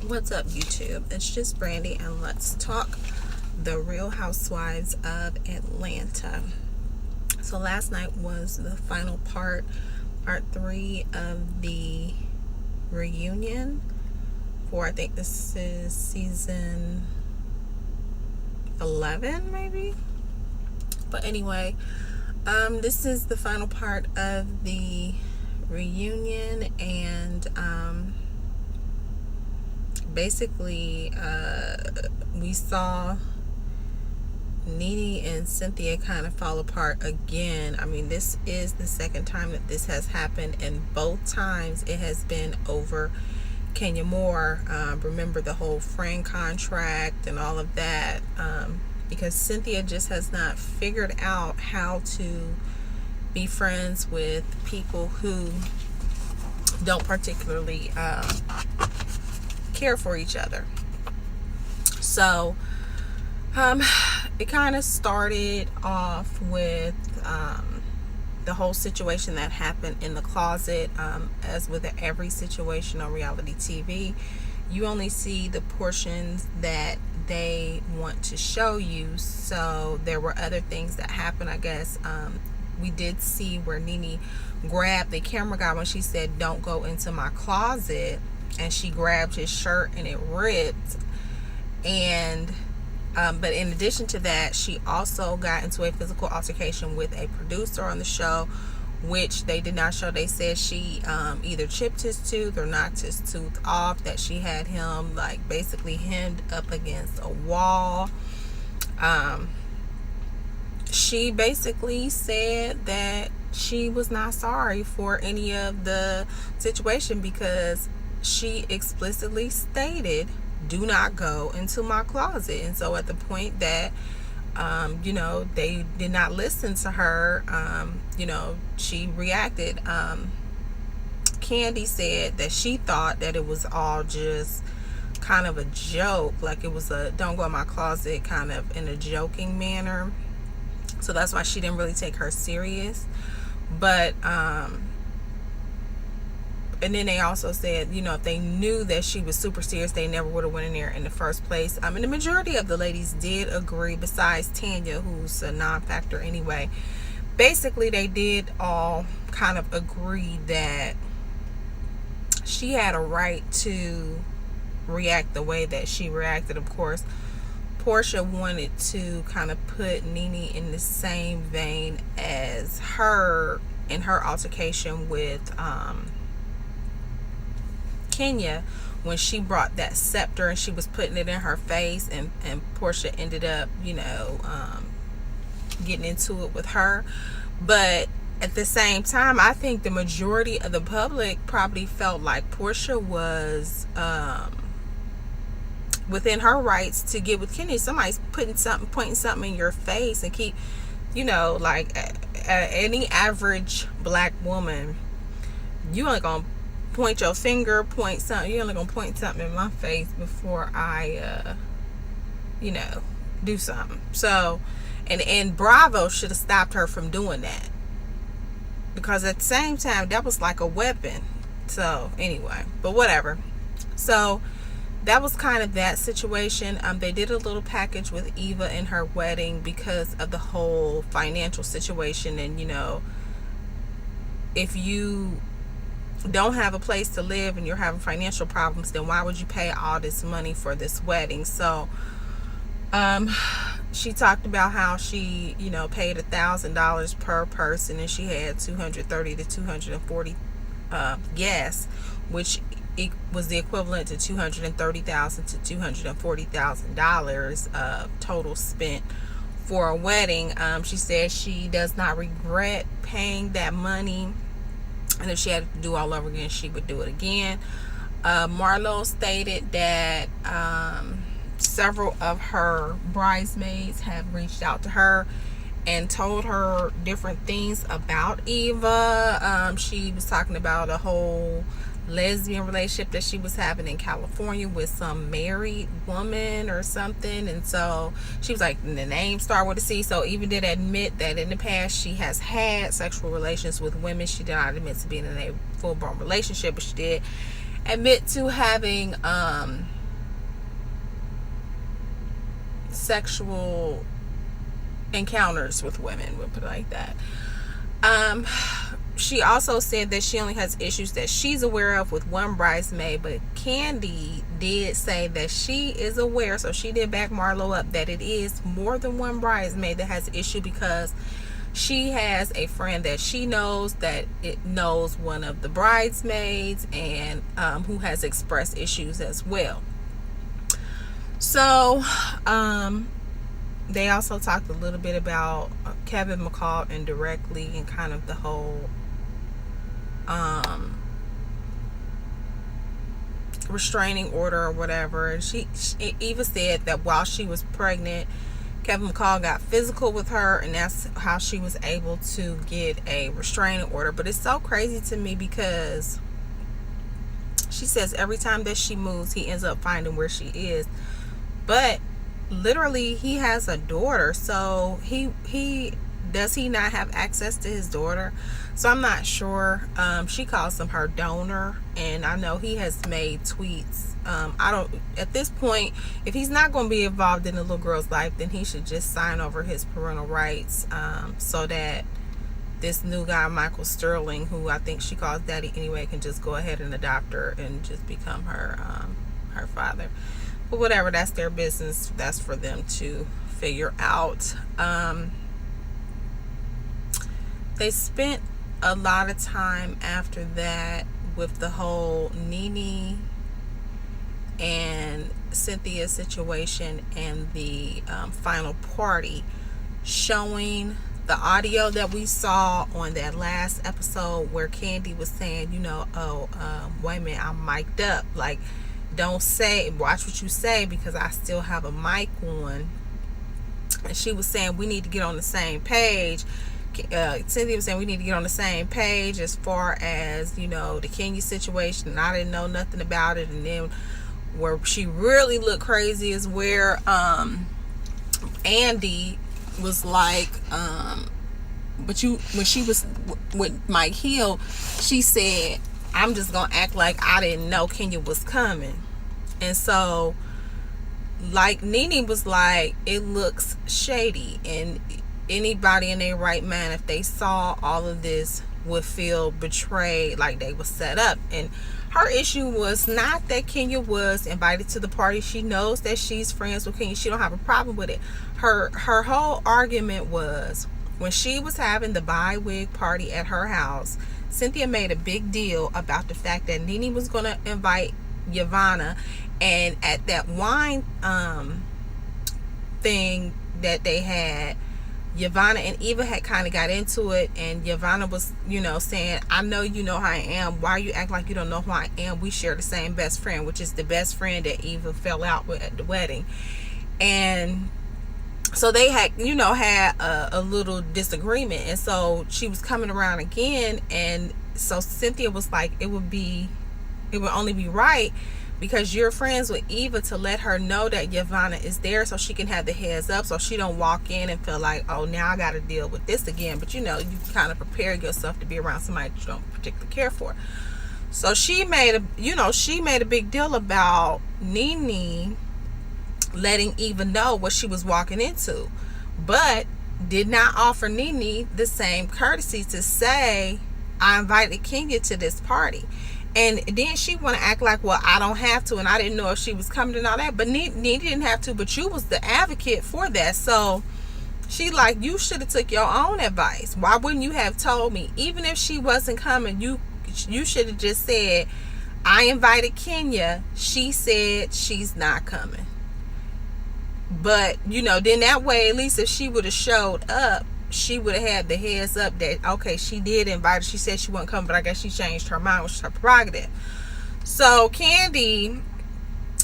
What's up, YouTube? It's just Brandy, and let's talk the Real Housewives of Atlanta. So last night was the final part 3 of the reunion for, I think this is season 11, maybe. But anyway, this is the final part of the reunion, and basically we saw Nene and Cynthia kind of fall apart again. I mean, this is the second time that this has happened, and both times it has been over Kenya Moore. Remember the whole friend contract and all of that, because Cynthia just has not figured out how to be friends with people who don't particularly care for each other. So it kind of started off with the whole situation that happened in the closet. As with every situation on reality TV, you only see the portions that they want to show you. So there were other things that happened, I guess. We did see where Nene grabbed the camera guy when she said, "Don't go into my closet," and she grabbed his shirt and it ripped. And but in addition to that, she also got into a physical altercation with a producer on the show, which they did not show. They said she either chipped his tooth or knocked his tooth off, that she had him like basically hemmed up against a wall. She basically said that she was not sorry for any of the situation because she explicitly stated, "Do not go into my closet." And so at the point that they did not listen to her, she reacted. Candy said that she thought that it was all just kind of a joke, like it was a "don't go in my closet" kind of in a joking manner. So that's why she didn't really take her serious. But and then they also said, if they knew that she was super serious, they never would have went in there in the first place. And the majority of the ladies did agree, besides Tanya, who's a non-factor anyway. Basically, they did all kind of agree that she had a right to react the way that she reacted. Of course, Portia wanted to kind of put Nene in the same vein as her in her altercation with Kenya, when she brought that scepter and she was putting it in her face, and Portia ended up getting into it with her. But at the same time, I think the majority of the public probably felt like Portia was within her rights to get with Kenya. Somebody's pointing something in your face and keep, like any average black woman, you ain't gonna point your finger, point something. You're only gonna point something in my face before I do something. So and Bravo should have stopped her from doing that, because at the same time that was like a weapon. So anyway, but whatever. So that was kind of that situation. They did a little package with Eva in her wedding because of the whole financial situation. And if you don't have a place to live and you're having financial problems, then why would you pay all this money for this wedding? So she talked about how she paid $1,000 per person, and she had 230 to 240 guests, which it was the equivalent to $230,000 to $240,000 total spent for a wedding. She said she does not regret paying that money, and if she had to do all over again, she would do it again. Marlo stated that several of her bridesmaids have reached out to her and told her different things about Eva. She was talking about a whole lesbian relationship that she was having in California with some married woman or something. And so she was like, the name started with a C. So Eva did admit that in the past she has had sexual relations with women. She did not admit to being in a full-blown relationship, but she did admit to having sexual encounters with women, we'll put it like that. Um, she also said that she only has issues that she's aware of with one bridesmaid, but Candy did say that she is aware, so she did back Marlo up, that it is more than one bridesmaid that has issue, because she has a friend that she knows that it knows one of the bridesmaids, and who has expressed issues as well. So they also talked a little bit about Kevin McCall indirectly, and kind of the whole restraining order or whatever. And she Eva said that while she was pregnant, Kevin McCall got physical with her, and that's how she was able to get a restraining order. But it's so crazy to me, because she says every time that she moves, he ends up finding where she is. But literally, he has a daughter, so he does he not have access to his daughter? So I'm not sure. She calls him her donor, and I know he has made tweets. I don't, at this point, if he's not going to be involved in the little girl's life, then he should just sign over his parental rights, so that this new guy, Michael Sterling, who I think she calls daddy anyway, can just go ahead and adopt her and just become her father. But whatever, that's their business. That's for them to figure out. They spent a lot of time after that with the whole Nene and Cynthia situation and the final party, showing the audio that we saw on that last episode where Candy was saying, wait a minute, I'm mic'd up. Like, don't say, watch what you say, because I still have a mic on. And she was saying we need to get on the same page. Cynthia was saying we need to get on the same page as far as, the Kenya situation, and I didn't know nothing about it. And then where she really looked crazy is where Andy was like, when she was with Mike Hill, she said, I'm just gonna act like I didn't know Kenya was coming. And so, like, Nene was like, it looks shady, and anybody in their right mind, if they saw all of this, would feel betrayed, like they were set up. And her issue was not that Kenya was invited to the party. She knows that she's friends with Kenya. She don't have a problem with it. Her whole argument was, when she was having the bi-wig party at her house, Cynthia made a big deal about the fact that Nene was going to invite Yavanna, and at that wine thing that they had, Yavanna and Eva had kind of got into it, and Yavanna was, saying, I know you know who I am. Why you act like you don't know who I am? We share the same best friend, which is the best friend that Eva fell out with at the wedding. And so they had, had a little disagreement. And so she was coming around again. And so Cynthia was like, it would only be right, because you're friends with Eva, to let her know that Yavanna is there, so she can have the heads up, so she don't walk in and feel like, oh, now I got to deal with this again. But you kind of prepare yourself to be around somebody that you don't particularly care for. So she made a big deal about Nene letting Eva know what she was walking into, but did not offer Nene the same courtesy to say, I invited Kenya to this party. And then she want to act like, well, I don't have to, and I didn't know if she was coming and all that. But Nene didn't have to, but you was the advocate for that. So she like, you should have took your own advice. Why wouldn't you have told me? Even if she wasn't coming, you should have just said, I invited Kenya. She said she's not coming. But, then that way, at least if she would have showed up, she would have had the heads up that, okay, she did invite her. She said she wasn't coming, but I guess she changed her mind, which is her prerogative. So Candy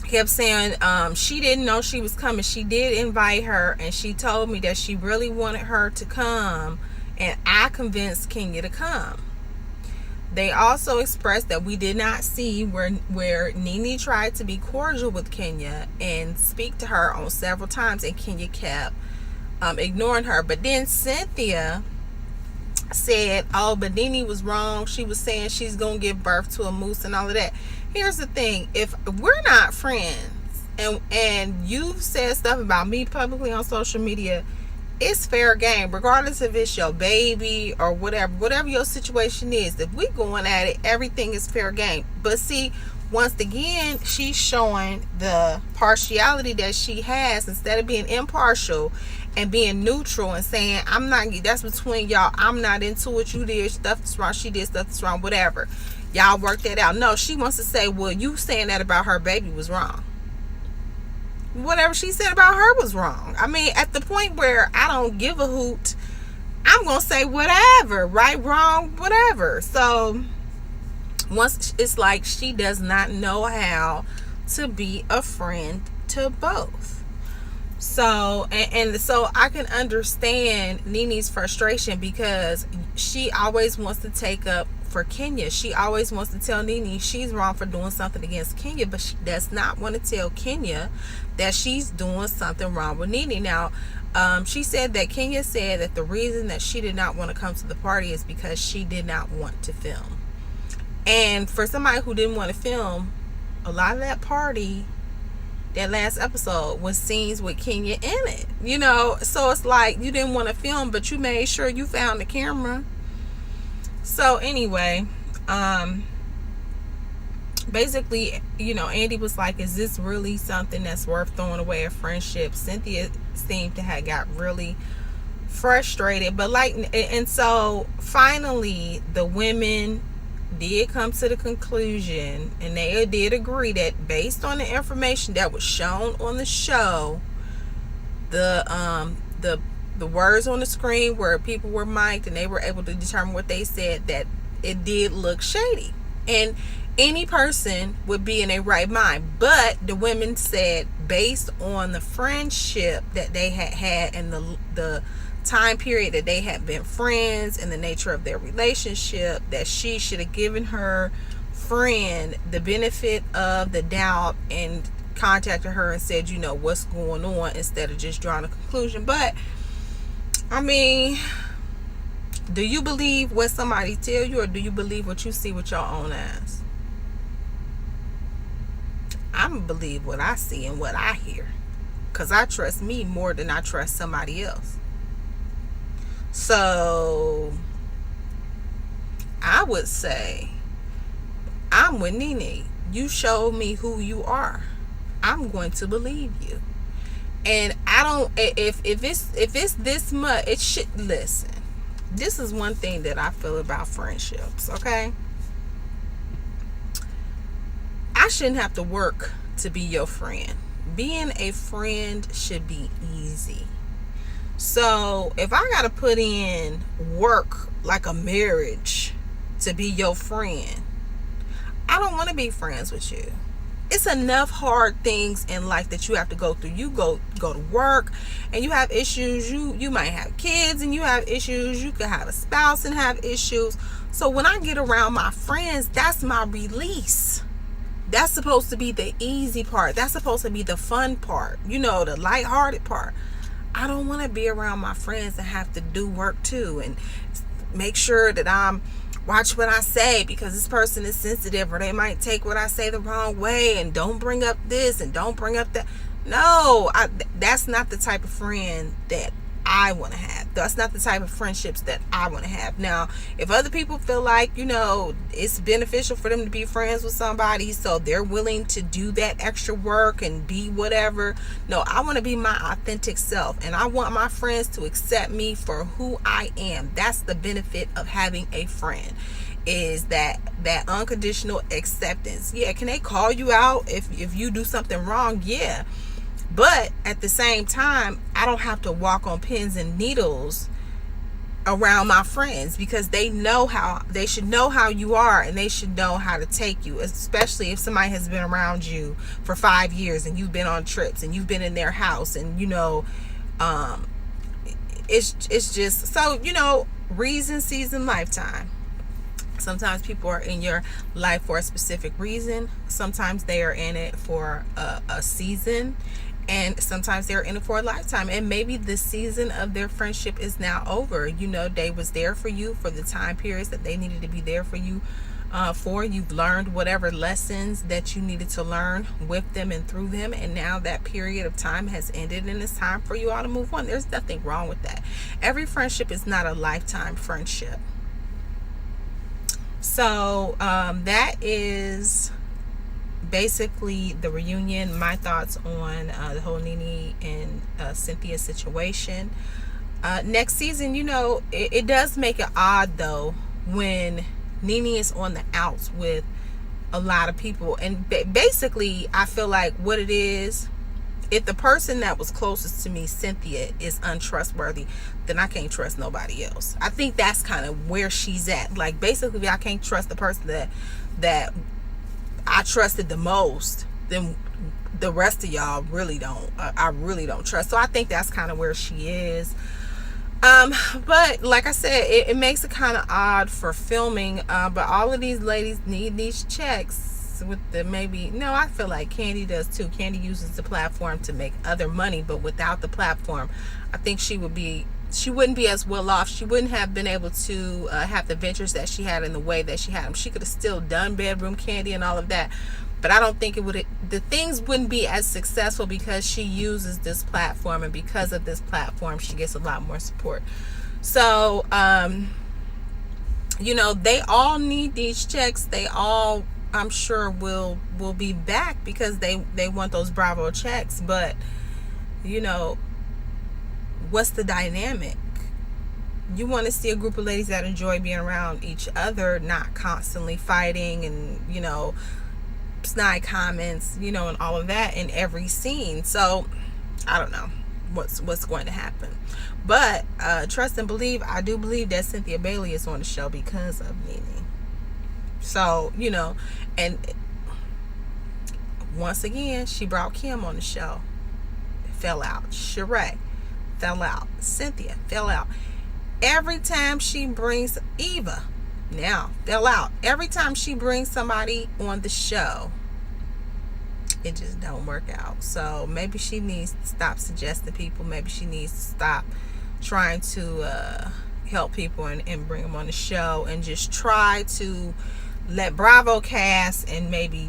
kept saying she didn't know she was coming. She did invite her, and she told me that she really wanted her to come, and I convinced Kenya to come. They also expressed that we did not see where Nene tried to be cordial with Kenya and speak to her on several times, and Kenya kept ignoring her. But then Cynthia said, oh, but Nene was wrong. She was saying she's gonna give birth to a moose and all of that. Here's the thing, if we're not friends and you've said stuff about me publicly on social media, it's fair game, regardless if it's your baby or whatever your situation is. If we going at it, everything is fair game. But see, once again, she's showing the partiality that she has instead of being impartial and being neutral and saying, I'm not, that's between y'all, I'm not into what you did, stuff that's wrong, she did stuff that's wrong, whatever, y'all work that out. No, she wants to say, well, you saying that about her baby was wrong. Whatever she said about her was wrong. I mean, at the point where I don't give a hoot, I'm gonna say whatever, right, wrong, whatever. So once it's like she does not know how to be a friend to both. So and so I can understand Nene's frustration, because she always wants to take up for Kenya. She always wants to tell Nene she's wrong for doing something against Kenya, but she does not want to tell Kenya that she's doing something wrong with Nene. Now, she said that Kenya said that the reason that she did not want to come to the party is because she did not want to film. And for somebody who didn't want to film, a lot of that party, that last episode, was scenes with Kenya in it. You know, so it's like you didn't want to film, but you made sure you found the camera. So anyway, basically, you know, Andy was like, is this really something that's worth throwing away a friendship? Cynthia seemed to have got really frustrated, but like, and so finally the women did come to the conclusion, and they did agree that based on the information that was shown on the show, the words on the screen where people were mic'd and they were able to determine what they said, that it did look shady. And any person would be in their right mind. But the women said, based on the friendship that they had and the time period that they had been friends and the nature of their relationship, that she should have given her friend the benefit of the doubt and contacted her and said, you know, what's going on, instead of just drawing a conclusion. But I mean, do you believe what somebody tell you, or do you believe what you see with your own eyes? I'm gonna believe what I see and what I hear, because I trust me more than I trust somebody else. So I would say, I'm with Nene. You showed me who you are, I'm going to believe you. And I don't, if it's this much, it should, listen, this is one thing that I feel about friendships, okay? I shouldn't have to work to be your friend. Being a friend should be easy. So if I gotta put in work like a marriage to be your friend, I don't want to be friends with you. It's enough hard things in life that you have to go through. You go to work and you have issues. You might have kids and you have issues. You could have a spouse and have issues. So when I get around my friends, that's my release. That's supposed to be the easy part. That's supposed to be the fun part. You know, the lighthearted part. I don't want to be around my friends and have to do work too and make sure that I'm watch what I say, because this person is sensitive, or they might take what I say the wrong way, and don't bring up this and don't bring up that. No, that's not the type of friend that I want to have. That's not the type of friendships that I want to have. Now, if other people feel like, you know, it's beneficial for them to be friends with somebody, so they're willing to do that extra work and be whatever. No, I want to be my authentic self, and I want my friends to accept me for who I am. That's the benefit of having a friend, is that unconditional acceptance. Yeah, can they call you out if you do something wrong? Yeah. But at the same time, I don't have to walk on pins and needles around my friends, because they should know how you are, and they should know how to take you, especially if somebody has been around you for 5 years and you've been on trips and you've been in their house, and you know, it's just, so, you know, reason, season, lifetime. Sometimes people are in your life for a specific reason. Sometimes they are in it for a season, and sometimes they're in it for a lifetime. And maybe the season of their friendship is now over. You know, they was there for you for the time periods that they needed to be there for you. for. You've learned whatever lessons that you needed to learn with them and through them, and now that period of time has ended and it's time for you all to move on. There's nothing wrong with that. Every friendship is not a lifetime friendship. So that is basically the reunion, my thoughts on the whole Nene and Cynthia situation. Next season, it does make it odd though when Nene is on the outs with a lot of people, and basically I feel like what it is, if the person that was closest to me, Cynthia, is untrustworthy, then I can't trust nobody else. I think that's kind of where she's at. Like, basically, I can't trust the person that I trusted the most, then the rest of y'all really don't. I really don't trust. So I think that's kind of where she is. But like I said, it makes it kind of odd for filming. But all of these ladies need these checks. With the I feel like Candy does too. Candy uses the platform to make other money, but without the platform, I think she wouldn't be as well off. She wouldn't have been able to have the ventures that she had in the way that she had them. She could have still done Bedroom Candy and all of that, but I don't think the things wouldn't be as successful because she uses this platform, and because of this platform, she gets a lot more support. So, they all need these checks. They all, I'm sure, will be back because they want those Bravo checks. But what's the dynamic? You want to see a group of ladies that enjoy being around each other, not constantly fighting and snide comments, and all of that in every scene. So I don't know what's going to happen, but trust and believe, I do believe that Cynthia Bailey is on the show because of Nene. So, and once again, she brought Kim on the show. It fell out. Sheree fell out. Cynthia fell out. Every time she brings Eva, now fell out. Every time she brings somebody on the show, it just don't work out. So maybe she needs to stop suggesting people. Maybe she needs to stop trying to help people and bring them on the show, and just try to let Bravo cast and maybe,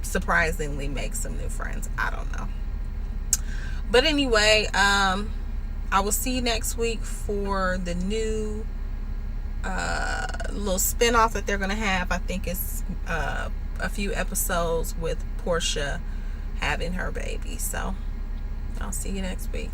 surprisingly make some new friends. I don't know. But anyway, I will see you next week for the new little spinoff that they're going to have. I think it's a few episodes with Portia having her baby. So I'll see you next week.